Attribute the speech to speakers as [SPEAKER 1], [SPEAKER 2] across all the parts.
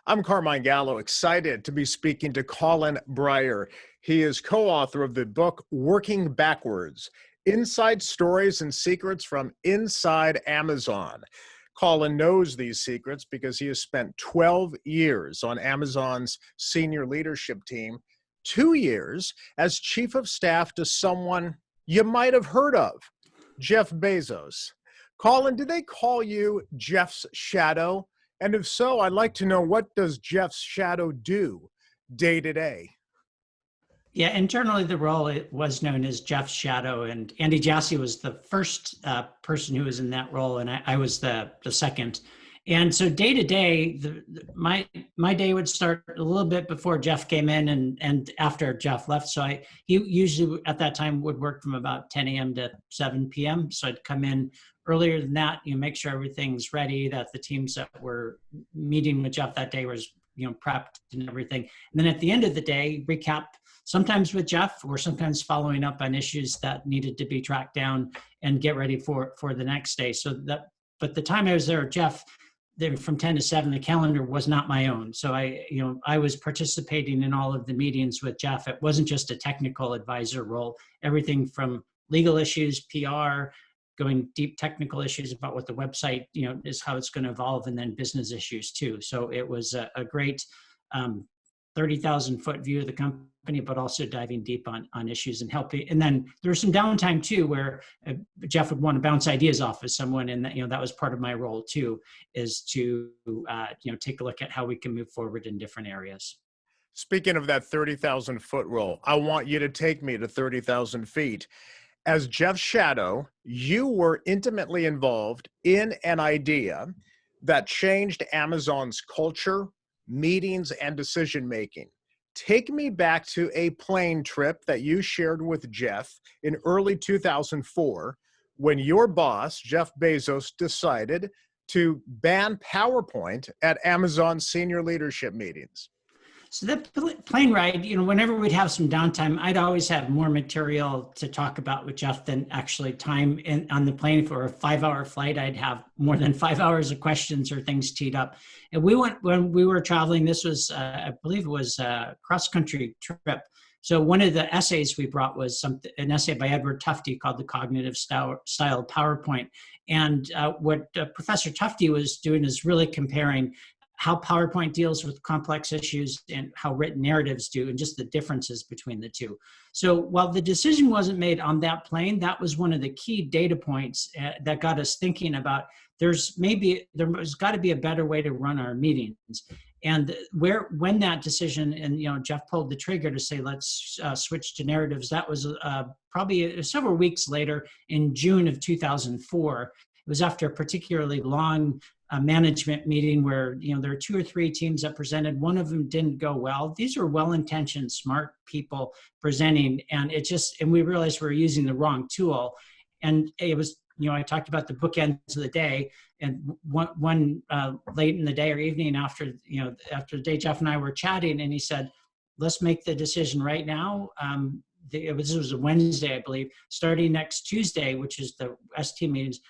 [SPEAKER 1] I'm Carmine Gallo, excited to be speaking to Colin Breyer. He is co-author of the book Working Backwards: Inside Stories and Secrets from Inside Amazon. Colin knows these secrets because he has spent 12 years on Amazon's senior leadership team, 2 years as chief of staff to someone you might have heard of, Jeff Bezos. Colin, do they call you Jeff's shadow? And if so, I'd like to know, what does Jeff's shadow do day to day?
[SPEAKER 2] Yeah, internally the role it was known as Jeff's shadow, and Andy Jassy was the first person who was in that role, and I was the second. And so day to day, my day would start a little bit before Jeff came in and after Jeff left. So he usually at that time would work from about 10 a.m. to 7 p.m. So I'd come in earlier than that, make sure everything's ready, that the teams that were meeting with Jeff that day was prepped and everything. And then at the end of the day, recap, sometimes with Jeff or sometimes following up on issues that needed to be tracked down and get ready for the next day. But the time I was there, Jeff, from 10 to 7, the calendar was not my own. So I was participating in all of the meetings with Jeff. It wasn't just a technical advisor role, everything from legal issues, PR, going deep technical issues about what the website, is, how it's going to evolve, and then business issues too. So it was a great 30,000 foot view of the company, but also diving deep on issues and helping. And then there was some downtime too, where Jeff would want to bounce ideas off of someone. And that was part of my role too, is to, take a look at how we can move forward in different areas.
[SPEAKER 1] Speaking of that 30,000 foot rule, I want you to take me to 30,000 feet. As Jeff's shadow, you were intimately involved in an idea that changed Amazon's culture, meetings, and decision-making. Take me back to a plane trip that you shared with Jeff in early 2004, when your boss, Jeff Bezos, decided to ban PowerPoint at Amazon's senior leadership meetings.
[SPEAKER 2] So that plane ride, whenever we'd have some downtime, I'd always have more material to talk about with Jeff than actually time on the plane. For a 5-hour flight, I'd have more than 5 hours of questions or things teed up. And when we were traveling, this was, I believe it was a cross-country trip. So one of the essays we brought was an essay by Edward Tufte called The Cognitive Style of PowerPoint. And what Professor Tufte was doing is really comparing how PowerPoint deals with complex issues and how written narratives do, and just the differences between the two. So while the decision wasn't made on that plane, that was one of the key data points that got us thinking about there's got to be a better way to run our meetings. And when that decision, and Jeff pulled the trigger to say, let's switch to narratives, that was probably several weeks later in June of 2004. It was after a particularly long management meeting where there were 2 or 3 teams that presented. One of them didn't go well. These are well-intentioned, smart people presenting, and we realized we were using the wrong tool. And it was, I talked about the bookends of the day, and one late in the day or evening after the day, Jeff and I were chatting, and he said, "Let's make the decision right now." This was a Wednesday, I believe. Starting next Tuesday, which is the ST meetings,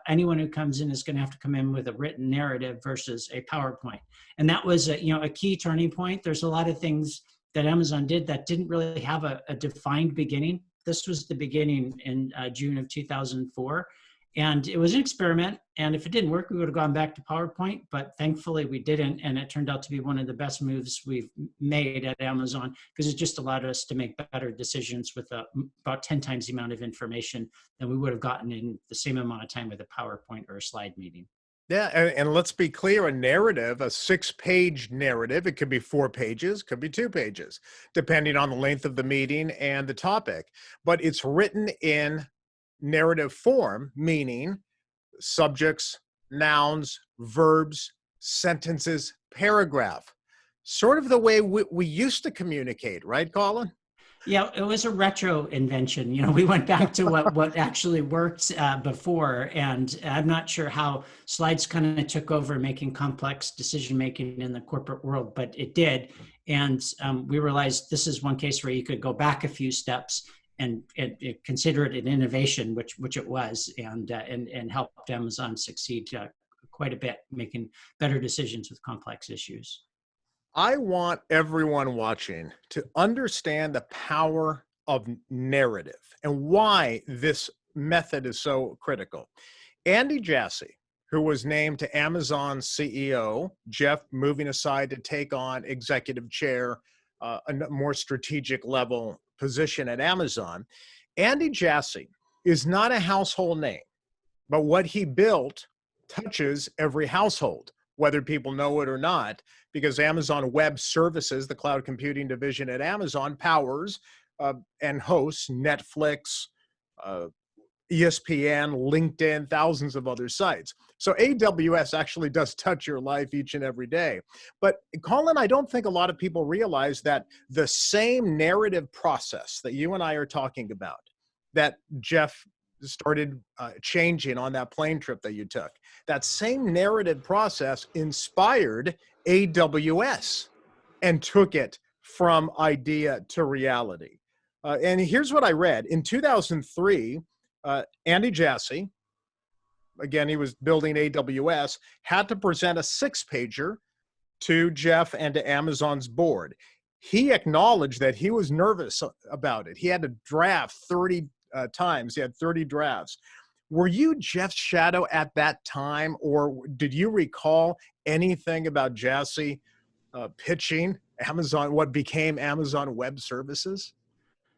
[SPEAKER 2] anyone who comes in is going to have to come in with a written narrative versus a PowerPoint. And that was a key turning point. There's a lot of things that Amazon did that didn't really have a defined beginning. This was the beginning in June of 2004. And it was an experiment. And if it didn't work, we would have gone back to PowerPoint. But thankfully, we didn't. And it turned out to be one of the best moves we've made at Amazon, because it just allowed us to make better decisions with about 10 times the amount of information than we would have gotten in the same amount of time with a PowerPoint or a slide meeting.
[SPEAKER 1] Yeah, and let's be clear, a narrative, a 6-page narrative, it could be 4 pages, could be 2 pages, depending on the length of the meeting and the topic. But it's written in narrative form, meaning subjects, nouns, verbs, sentences, paragraph. Sort of the way we used to communicate, right, Colin?
[SPEAKER 2] Yeah, it was a retro invention. We went back to what actually worked before, and I'm not sure how slides kind of took over making complex decision making in the corporate world, but it did. And we realized this is one case where you could go back a few steps and consider it an innovation, which it was, and helped Amazon succeed quite a bit, making better decisions with complex issues.
[SPEAKER 1] I want everyone watching to understand the power of narrative and why this method is so critical. Andy Jassy, who was named to Amazon CEO, Jeff moving aside to take on executive chair, a more strategic level position at Amazon. Andy Jassy is not a household name, but what he built touches every household, whether people know it or not, because Amazon Web Services, the cloud computing division at Amazon, powers and hosts Netflix, uh, ESPN, LinkedIn, thousands of other sites. So AWS actually does touch your life each and every day. But Colin, I don't think a lot of people realize that the same narrative process that you and I are talking about, that Jeff started changing on that plane trip that you took, that same narrative process inspired AWS and took it from idea to reality. And here's what I read. In 2003, Andy Jassy, again, he was building AWS, had to present a 6-pager to Jeff and to Amazon's board. He acknowledged that he was nervous about it. He had to draft 30 times. He had 30 drafts. Were you Jeff's shadow at that time, or did you recall anything about Jassy pitching Amazon, what became Amazon Web Services?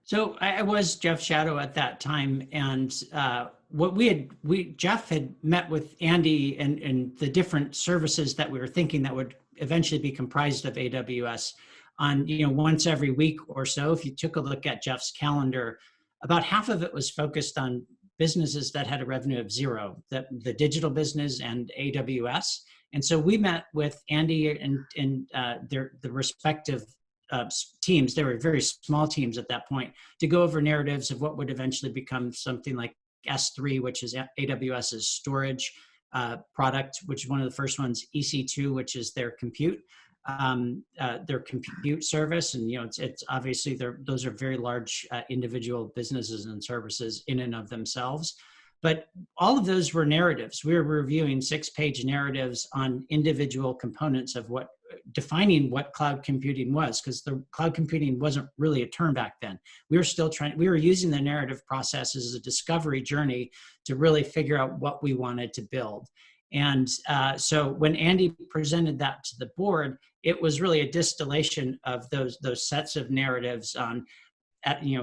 [SPEAKER 2] So I was Jeff Shadow at that time, and what Jeff had met with Andy and the different services that we were thinking that would eventually be comprised of AWS on, once every week or so. If you took a look at Jeff's calendar, about half of it was focused on businesses that had a revenue of zero, the digital business and AWS. And so we met with Andy and the respective teams. They were very small teams at that point, to go over narratives of what would eventually become something like S3, which is AWS's storage product, which is one of the first ones, EC2, which is their compute service. And it's obviously those are very large individual businesses and services in and of themselves. But all of those were narratives. We were reviewing 6-page narratives on individual components of defining what cloud computing was, because the cloud computing wasn't really a term back then. We were using the narrative process as a discovery journey to really figure out what we wanted to build. And so when Andy presented that to the board, it was really a distillation of those sets of narratives on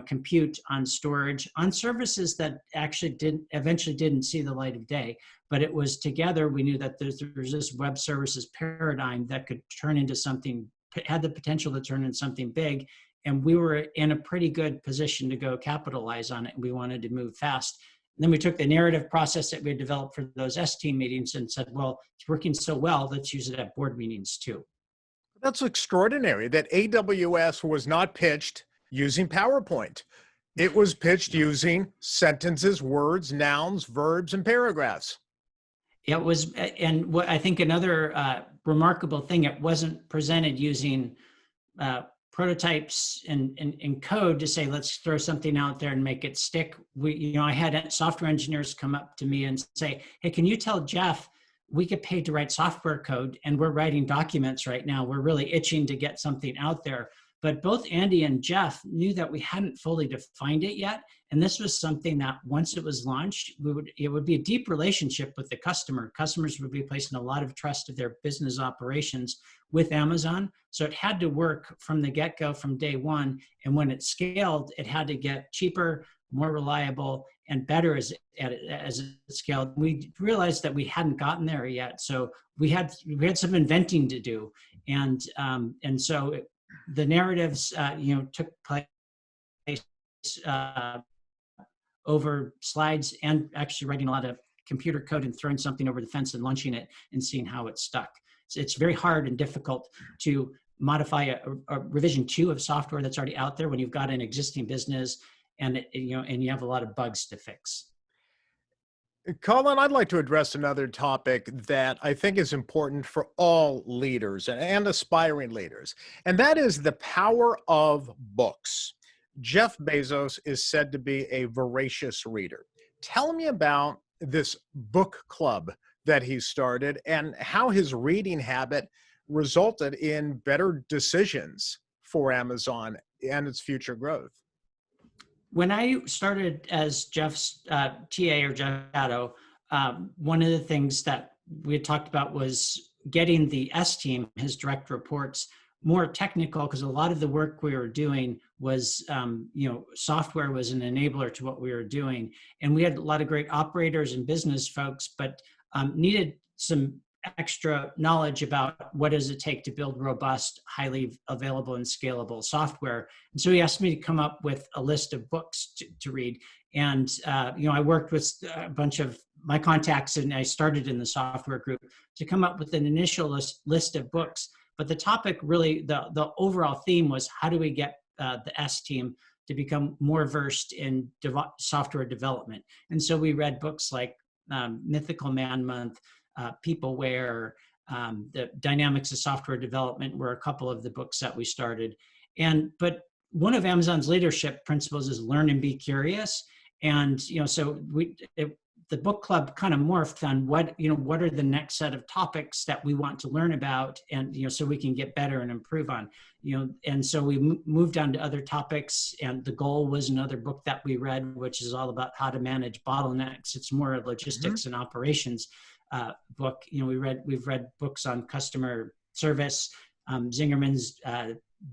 [SPEAKER 2] compute, on storage, on services that actually eventually didn't see the light of day. But it was together, we knew that there's this web services paradigm that could turn into something, had the potential to turn into something big. And we were in a pretty good position to go capitalize on it. We wanted to move fast. And then we took the narrative process that we had developed for those S-team meetings and said, well, it's working so well, let's use it at board meetings too.
[SPEAKER 1] That's extraordinary that AWS was not pitched using PowerPoint. It was pitched using sentences, words, nouns, verbs, and paragraphs.
[SPEAKER 2] It was, and what I think another remarkable thing, it wasn't presented using prototypes and code to say, let's throw something out there and make it stick. I had software engineers come up to me and say, hey, can you tell Jeff we get paid to write software code, and we're writing documents right now. We're really itching to get something out there. But both Andy and Jeff knew that we hadn't fully defined it yet. And this was something that once it was launched, it would be a deep relationship with the customer. Customers would be placing a lot of trust of their business operations with Amazon. So it had to work from the get-go, from day one. And when it scaled, it had to get cheaper, more reliable, and better as it scaled. We realized that we hadn't gotten there yet. So we had some inventing to do. And so the narratives, took place over slides, and actually writing a lot of computer code and throwing something over the fence and launching it and seeing how it stuck. So it's very hard and difficult to modify a revision 2 of software that's already out there when you've got an existing business and you have a lot of bugs to fix.
[SPEAKER 1] Colin, I'd like to address another topic that I think is important for all leaders and aspiring leaders, and that is the power of books. Jeff Bezos is said to be a voracious reader. Tell me about this book club that he started and how his reading habit resulted in better decisions for Amazon and its future growth?
[SPEAKER 2] When I started as Jeff's TA or Jeff Gatto, one of the things that we had talked about was getting the S team, his direct reports, more technical, because a lot of the work we were doing was, software was an enabler to what we were doing. And we had a lot of great operators and business folks, but needed some extra knowledge about what does it take to build robust, highly available and scalable software. And so he asked me to come up with a list of books to read. And, I worked with a bunch of my contacts, and I started in the software group to come up with an initial list of books. But the topic really, the overall theme was, how do we get the S team to become more versed in software development? And so we read books like Mythical Man Month, Peopleware, the Dynamics of Software Development were a couple of the books that we started. But one of Amazon's leadership principles is learn and be curious. And so the book club kind of morphed on what are the next set of topics that we want to learn about, and so we can get better and improve on. And so we moved on to other topics, and the goal was another book that we read, which is all about how to manage bottlenecks. It's more a logistics and operations book. We've read books on customer service. Zingerman's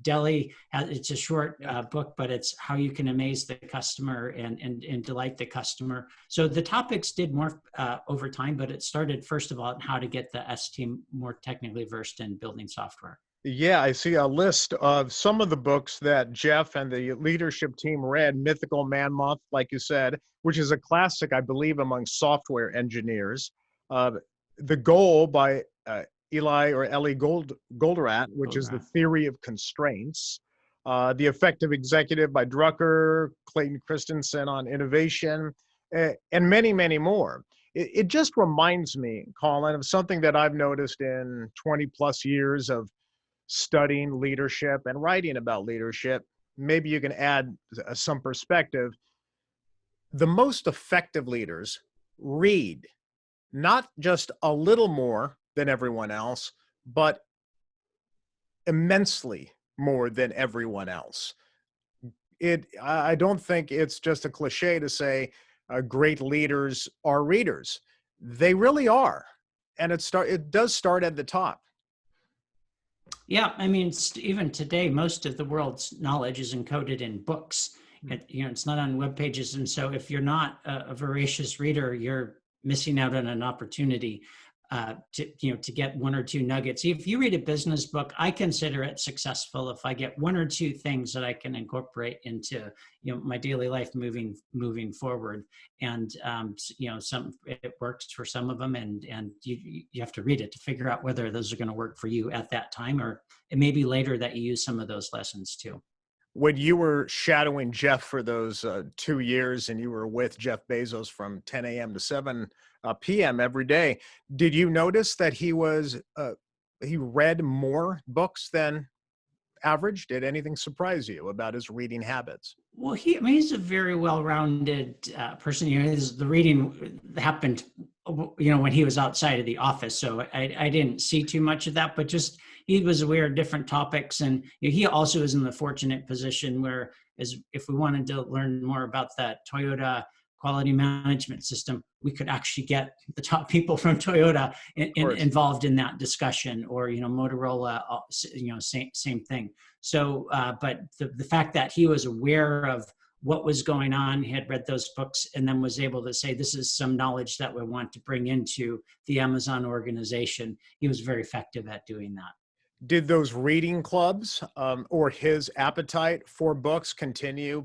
[SPEAKER 2] Deli, it's a short book, but it's how you can amaze the customer and delight the customer. So the topics did morph over time, but it started first of all on how to get the S team more technically versed in building software.
[SPEAKER 1] Yeah, I see a list of some of the books that Jeff and the leadership team read. Mythical Man Month, like you said, which is a classic, I believe, among software engineers. The Goal by Ellie Goldratt, which is the theory of constraints. The Effective Executive by Drucker, Clayton Christensen on innovation, and many, many more. It just reminds me, Colin, of something that I've noticed in 20 plus years of studying leadership and writing about leadership. Maybe you can add some perspective. The most effective leaders read not just a little more than everyone else, but immensely more than everyone else. I don't think it's just a cliche to say great leaders are readers. They really are. And it does start at the top.
[SPEAKER 2] Yeah, I mean, even today, most of the world's knowledge is encoded in books. It's not on web pages. And so if you're not a voracious reader, you're missing out on an opportunity to get one or two nuggets. If you read a business book, I consider it successful if I get one or two things that I can incorporate into my daily life moving forward. And it works for some of them, and you have to read it to figure out whether those are going to work for you at that time, or it may be later that you use some of those lessons too.
[SPEAKER 1] When you were shadowing Jeff for those 2 years, and you were with Jeff Bezos from 10 a.m. to 7 p.m. every day, did you notice that he read more books than average? Did anything surprise you about his reading habits?
[SPEAKER 2] Well, he's a very well-rounded person. The reading happened, when he was outside of the office. So I didn't see too much of that, but just he was aware of different topics. And he also is in the fortunate position where, if we wanted to learn more about that Toyota quality management system, we could actually get the top people from Toyota involved in that discussion, or Motorola, same thing. So, but the fact that he was aware of what was going on, he had read those books, and then was able to say, this is some knowledge that we want to bring into the Amazon organization. He was very effective at doing that.
[SPEAKER 1] Did those reading clubs or his appetite for books continue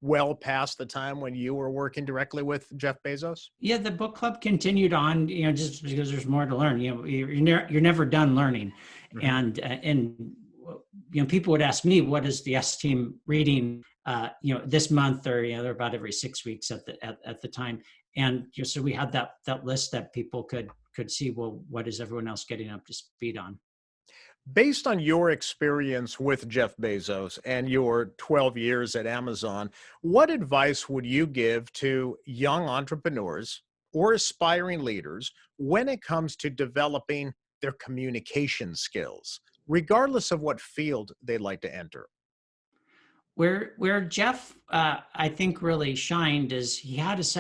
[SPEAKER 1] well past the time when you were working directly with Jeff Bezos?
[SPEAKER 2] Yeah, the book club continued on, just because there's more to learn. You're never done learning. Mm-hmm. And people would ask me, what is the S team reading, this month, or they're about every 6 weeks at the time. And so we had that list that people could see, well, what is everyone else getting up to speed on?
[SPEAKER 1] Based on your experience with Jeff Bezos and your 12 years at Amazon, what advice would you give to young entrepreneurs or aspiring leaders when it comes to developing their communication skills, regardless of what field they'd like to enter?
[SPEAKER 2] Where Jeff, I think, really shined is he has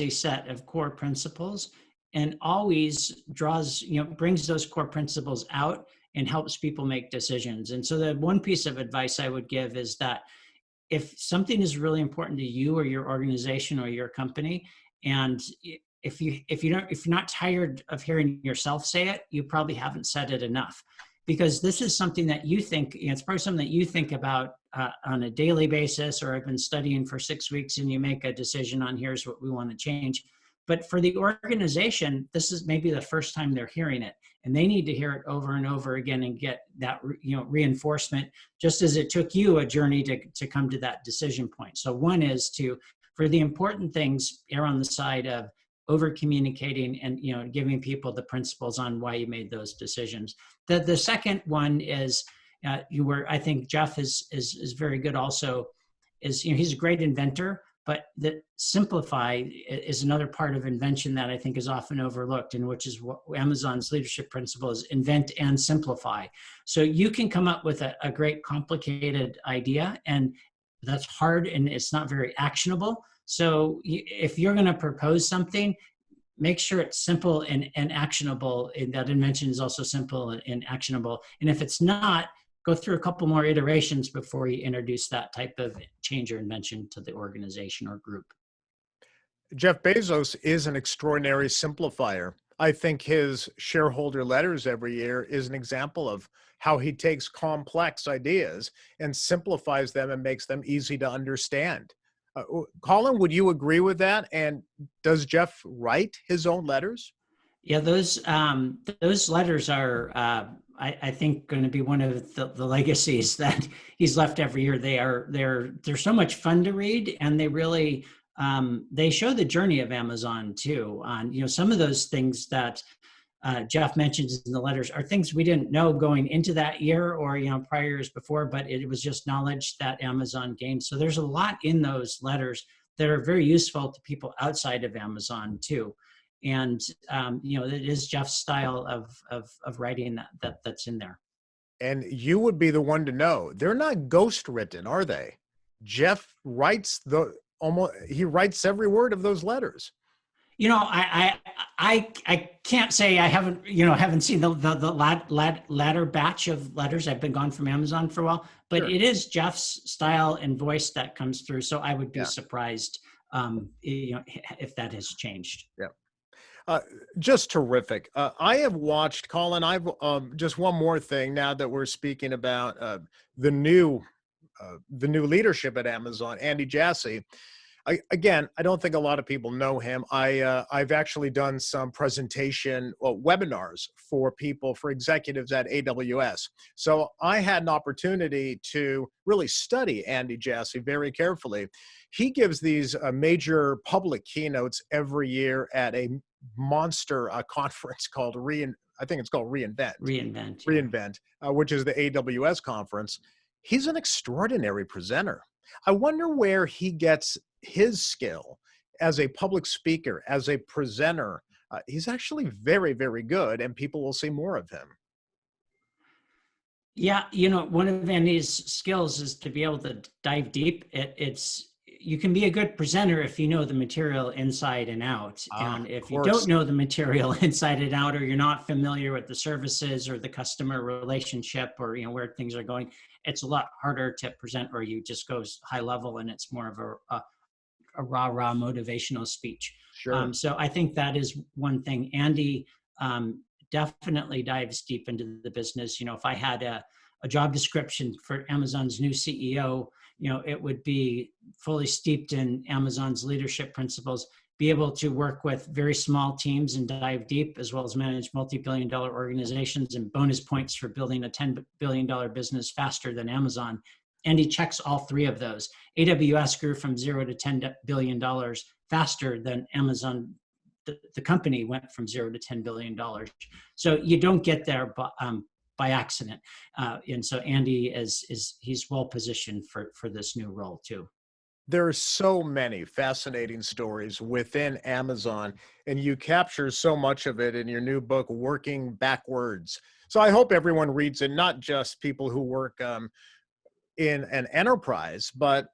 [SPEAKER 2] a set of core principles, and always brings those core principles out and helps people make decisions. And so the one piece of advice I would give is that if something is really important to you or your organization or your company, and if you're not tired of hearing yourself say it, you probably haven't said it enough, because this is something that you think, it's probably something that you think about on a daily basis, or I've been studying for 6 weeks, and you make a decision on here's what we want to change. But for the organization, this is maybe the first time they're hearing it, and they need to hear it over and over again and get that reinforcement, just as it took you a journey to come to that decision point. So one is to, for the important things, err on the side of over communicating and giving people the principles on why you made those decisions. The second one is I think Jeff is very good also, is he's a great inventor, but that simplify is another part of invention that I think is often overlooked, and which is what Amazon's leadership principle is: invent and simplify. So you can come up with a great complicated idea, and that's hard and it's not very actionable. So if you're going to propose something, make sure it's simple and actionable. And that invention is also simple and actionable. And if it's not, go through a couple more iterations before you introduce that type of change or invention to the organization or group.
[SPEAKER 1] Jeff Bezos is an extraordinary simplifier. I think his shareholder letters every year is an example of how he takes complex ideas and simplifies them and makes them easy to understand. Colin, would you agree with that? And does Jeff write his own letters?
[SPEAKER 2] Yeah, those letters are, I think, going to be one of the legacies that he's left every year. They're so much fun to read, and they really they show the journey of Amazon too. On some of those things that Jeff mentions in the letters are things we didn't know going into that year or prior years before, but it was just knowledge that Amazon gained. So there's a lot in those letters that are very useful to people outside of Amazon too. And it is Jeff's style of writing that's in there.
[SPEAKER 1] And you would be the one to know. They're not ghost written, are they? Jeff writes he writes every word of those letters.
[SPEAKER 2] I can't say I haven't seen the latter batch of letters. I've been gone from Amazon for a while, but sure, it is Jeff's style and voice that comes through. So I would be surprised, if that has changed.
[SPEAKER 1] Yeah. Just terrific. I have watched, Colin, I've just one more thing now that we're speaking about the new leadership at Amazon, Andy Jassy. Again, I don't think a lot of people know him. I've actually done some webinars for executives at AWS. So I had an opportunity to really study Andy Jassy very carefully. He gives these major public keynotes every year at a monster conference called I think it's called reInvent. reInvent, which is the AWS conference. He's an extraordinary presenter. I wonder where he gets his skill as a public speaker, as a presenter. He's actually very, very good, and people will see more of him.
[SPEAKER 2] Yeah, one of Andy's skills is to be able to dive deep. You can be a good presenter if you know the material inside and out. And if you don't know the material inside and out, or you're not familiar with the services or the customer relationship, or where things are going, it's a lot harder to present, or you just go high level and it's more of a rah motivational speech.
[SPEAKER 1] Sure.
[SPEAKER 2] So I think that is one thing. Andy definitely dives deep into the business. If I had a job description for Amazon's new CEO, it would be fully steeped in Amazon's leadership principles, be able to work with very small teams and dive deep, as well as manage multi-billion-dollar organizations, and bonus points for building a $10 billion business faster than Amazon. And he checks all three of those. AWS grew from $0 to $10 billion faster than Amazon. The company went from $0 to $10 billion. So you don't get there by accident. And so Andy he's well positioned for this new role too.
[SPEAKER 1] There are so many fascinating stories within Amazon, and you capture so much of it in your new book, Working Backwards. So I hope everyone reads it, not just people who work in an enterprise, but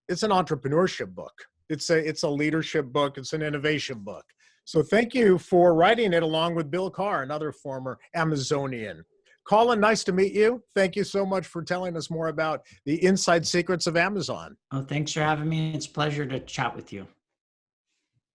[SPEAKER 1] it's an entrepreneurship book. It's a leadership book. It's an innovation book. So thank you for writing it along with Bill Carr, another former Amazonian. Colin, nice to meet you. Thank you so much for telling us more about the inside secrets of Amazon.
[SPEAKER 2] Oh, thanks for having me. It's a pleasure to chat with you.